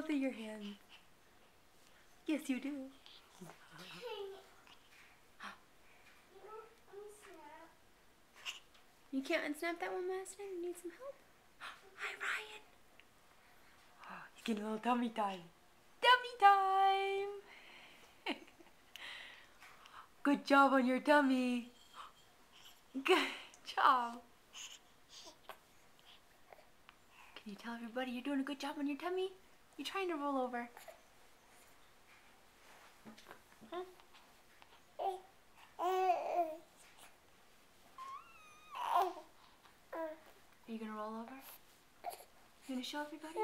both of your hands. Yes, you do. You can't unsnap that one last time? You need some help? Hi, Ryan. Oh, he's getting a little tummy time. Tummy time! Good job on your tummy. Good job. Can you tell everybody you're doing a good job on your tummy? You're trying to roll over. Huh? Are you gonna roll over? You gonna show everybody?